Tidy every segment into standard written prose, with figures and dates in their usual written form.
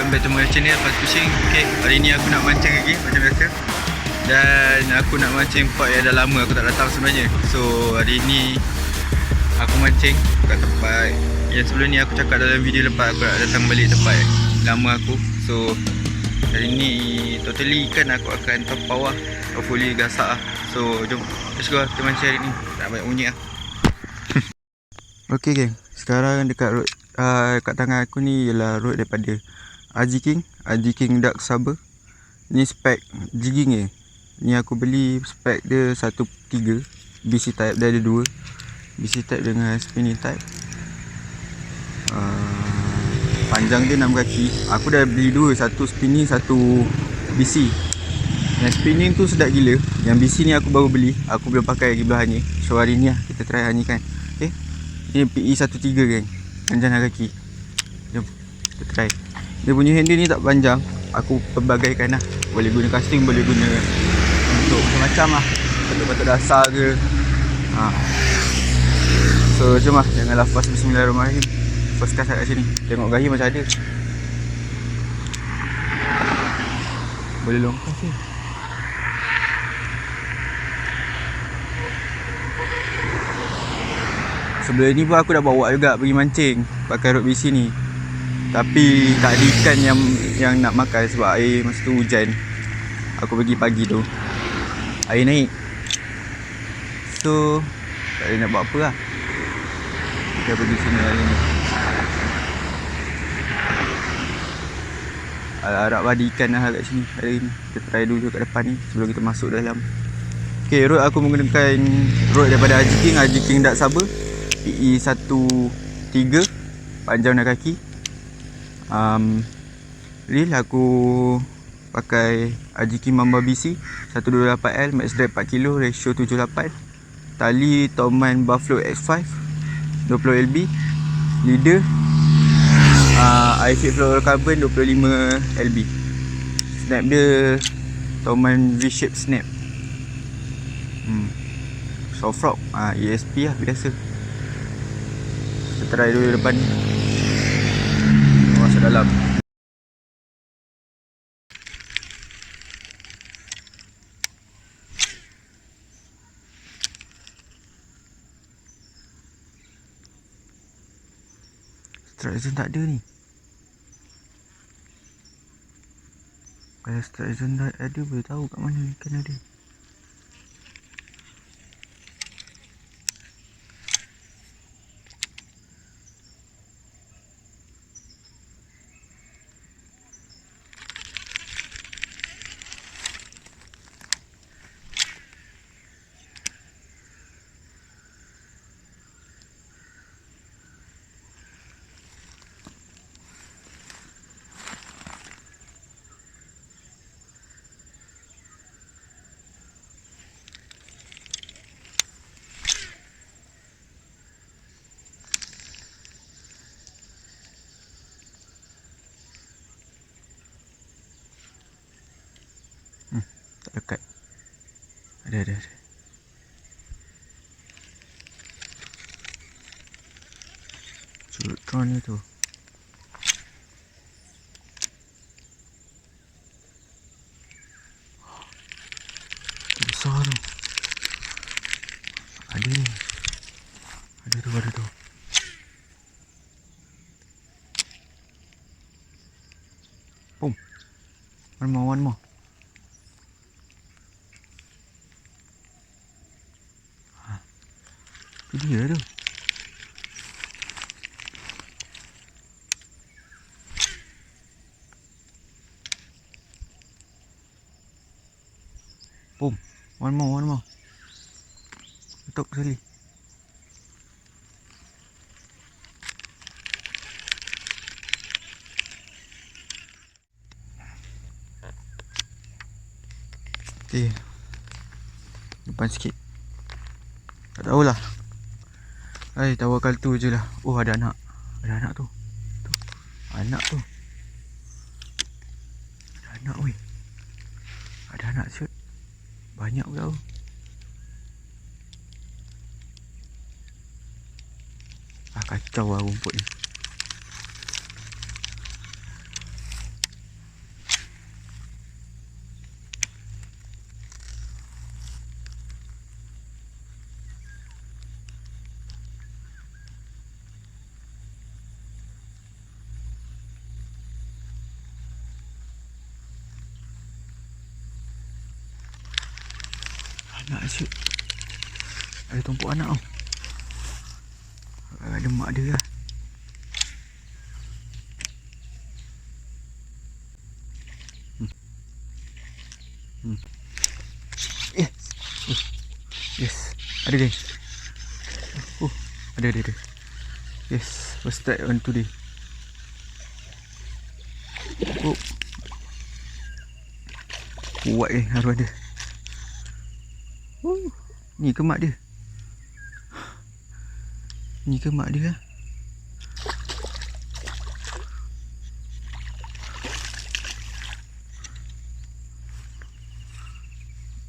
welcome back to my channel Lepas Fishing. Okay, hari ni aku nak mancing lagi macam biasa. Dan aku nak mancing spot yang dah lama aku tak datang sebenarnya. So hari ni aku mancing kat tempat yang sebelum ni aku cakap dalam video lepas aku nak datang balik tempat lama aku. So hari ni totally ikan aku akan top bawah, hopefully gasak lah. So jom, let's go kita mancing hari ni. Tak banyak bunyi lah. Okay geng, sekarang dekat road kat tangan aku ni ialah road daripada Haji King Dark Saber. Ni spek jigging ni. Ni aku beli spek dia 1.3 BC type, dia ada dua BC type dengan spinning type. Panjang dia 6 kaki. Aku dah beli dua, satu spinning, satu BC. Yang spinning tu sedap gila. Yang BC ni aku baru beli, aku belum pakai lagi belah ni. So hari ni lah kita try hari ni kan. Okay, ni PE 13 kan, panjang 6 kaki. Jom kita try. Dia punya handle ni tak panjang, aku pelbagaikan lah. Boleh guna casting, boleh guna untuk macam-macam lah, patut-patut dasar ke. So jom lah, jangan lafaz bismillahirrahmanirrahim. First cast kat sini, tengok gaya macam ada. Boleh longkang je. Sebelum ni pun aku dah bawa juga pergi mancing pakai rod BC ni. Tapi tak ada ikan yang nak makan sebab air masa tu hujan. Aku pergi pagi tu, air naik. So tak ada nak buat apa lah, kita pergi sini hari ni. Harap ada ikan lah kat sini hari ni. Kita try dulu kat depan ni sebelum kita masuk dalam. Okay, rod aku menggunakan rod daripada Haji King Dark Saber, PE 13, panjang 6 kaki. Reel aku pakai Haji King Mamba BC 128L, max drag 4kg, ratio 78. Tali Toman Buffalo X5 20 LB. Leader iFit Fluorocarbon 25 LB. Snap dia Toman V-shape snap. Soft rock, ESP lah biasa. Kita try dulu depan ni. Masuk dalam. Strike zone tak ada ni. Kalau strike zone tak ada, boleh tahu kat mana ikan ada. Dekat. Ada. Curut drone ni tu. Besar tu. Ada ni. Ada tu. Boom. One more. Tu dia tu. Boom. One more. Tutup sekali. Okay, depan sikit. Tak tahulah. Tawakal tu je lah. Oh, ada anak. Ada anak tu. Anak tu. Ada anak weh. Ada anak siut. Banyak tau. Kacau lah rumput ni. Nak asyik. Ada tumpuk anak tau. Ada mak dia lah. Yes. Yes. Ada guys. Ada. Yes. First strike on today. Kuat harus ada. Ni ke mak dia? Ni ke mak dia?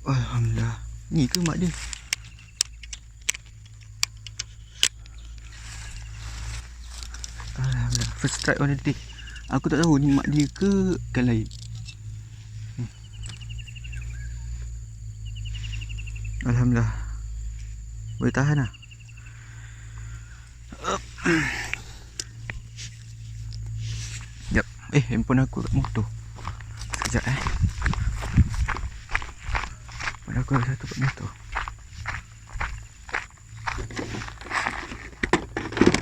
Alhamdulillah. Ni ke mak dia? Alhamdulillah. First strike on the day. Aku tak tahu ni mak dia ke ikan lain. Alhamdulillah. Boleh tahan lah. Jap. Handphone aku kat motor. Sekejap Handphone aku ada satu kat motor.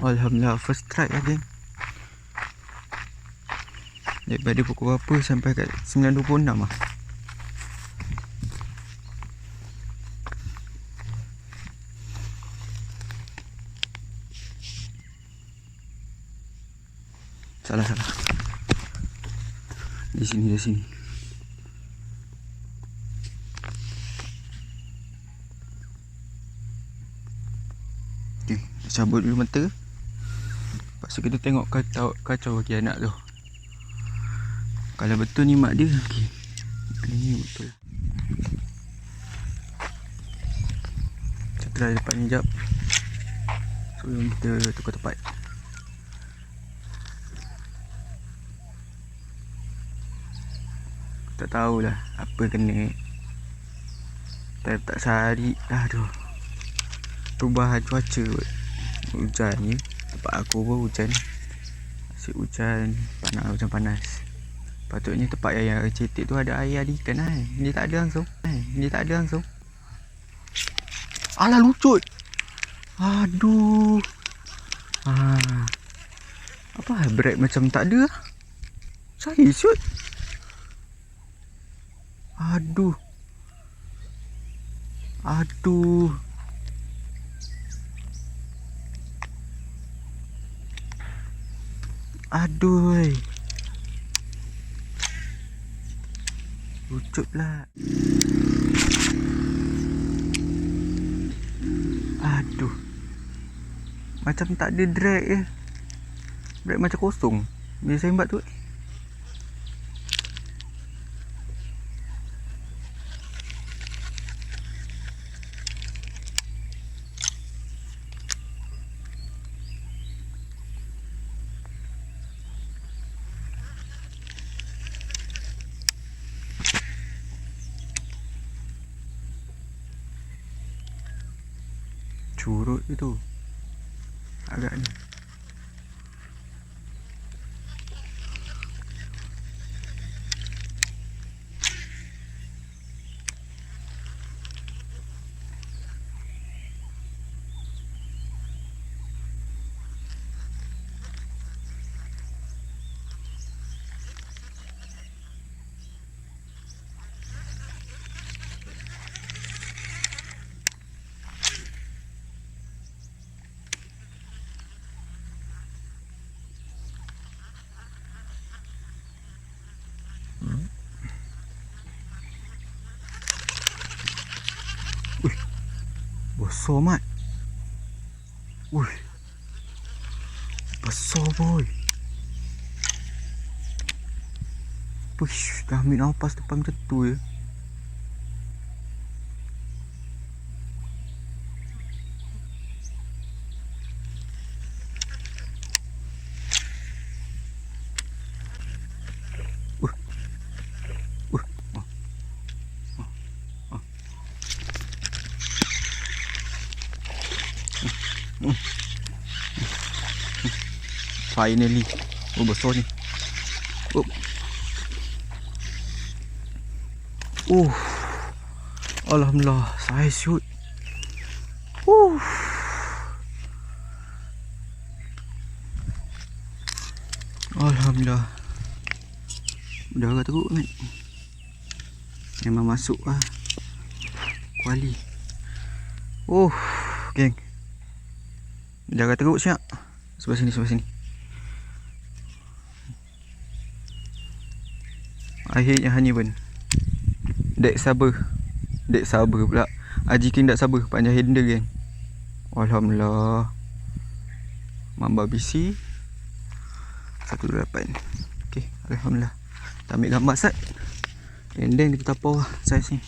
Alhamdulillah. First strike lah geng. Daripada pukul berapa sampai kat 9.26 lah. Salah. Di sini. Okay, cabut dulu mata. Lepas tu kita tengok kacau bagi anak tu. Kalau betul ni mak dia, okey. Ni betul. Kita try depan ni jap. Sebelum kita tukar tempat. Tak tahulah apa kena. Tak sehari. Aduh. Perubahan cuaca. Hujan ni. Tempat aku pun hujan. Asyik hujan. Hujan panas. Patutnya tempat yang cetek tu ada air, ada ikan kan. Dia tak ada langsung. Alah lucut. Aduh. Apa break macam tak ada. Saya shoot. Aduh. Lucut pula. Aduh. Macam tak ada drag je. Drag macam kosong. Bila saya embat tu. Curut je tu agaknya. Besar mat. Besar boy. Push, dah ambil nafas depan macam tu je. Finally. Besar ni. Alhamdulillah, saya shoot. Alhamdulillah. Udah agak teruk kan. Memang masuk lah kuali. Geng. Dah agak teruk siap. Sebelah sini. Akhirnya hanya pun. Dek sabar pula. Haji King tak sabar panjang handle geng. Alhamdulillah. Mamba BC 18. Okey, alhamdulillah. Kita ambil gambar sat. And then kita tapau lah saiz ni.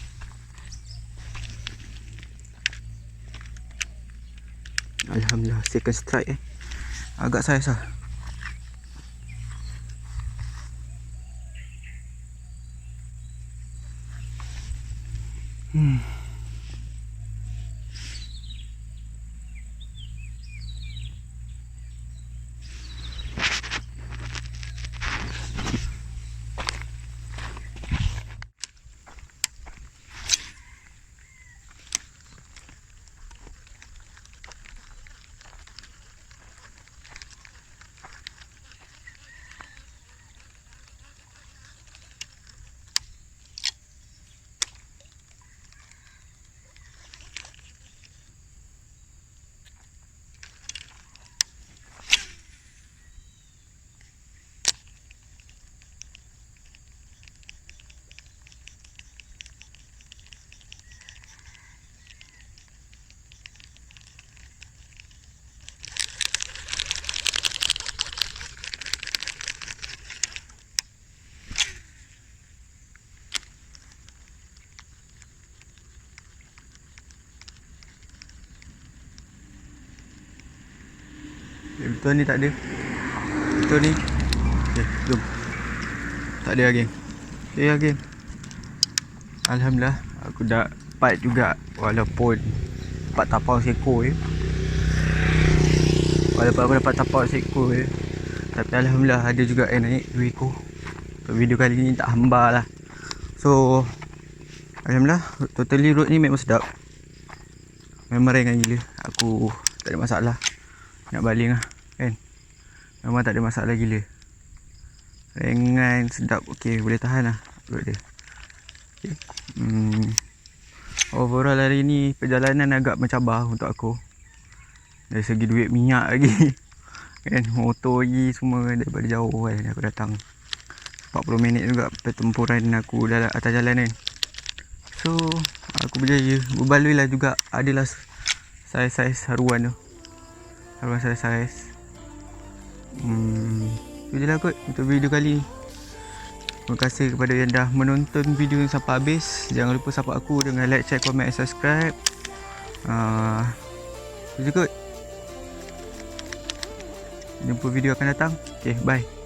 Alhamdulillah, second strike agak saiz lah. Betul ni tak ada. Betul ni. Okey, jom. Tak ada lagi. Okey lagi. Alhamdulillah, aku dapat juga walaupun dapat tapau seekor je. Walaupun aku dapat tapau seekor je. Tapi alhamdulillah ada juga yang naik 2 ekor. Video kali ni tak hamba lah. So alhamdulillah, totally road ni memang sedap. Memang ringan gila. Aku tak ada masalah nak baling lah kan. Memang tak ada masalah gila. Ringan, sedap, okey, boleh tahan lah road dia. Okay. Overall hari ni perjalanan agak mencabar untuk aku. Dari segi duit minyak lagi kan, motor lagi semua daripada jauh kan aku datang. 40 minit juga pertempuran aku dalam atas jalan kan. So aku berjaya. Berbaloi lah juga. Adalah saiz-saiz haruan tu. Haruan saiz-saiz. Itu je lah kot untuk video kali ni. Terima kasih kepada yang dah menonton video ni sampai habis. Jangan lupa support aku dengan like, share, komen, and subscribe. Itu je kot. Jumpa video akan datang. Okay, bye.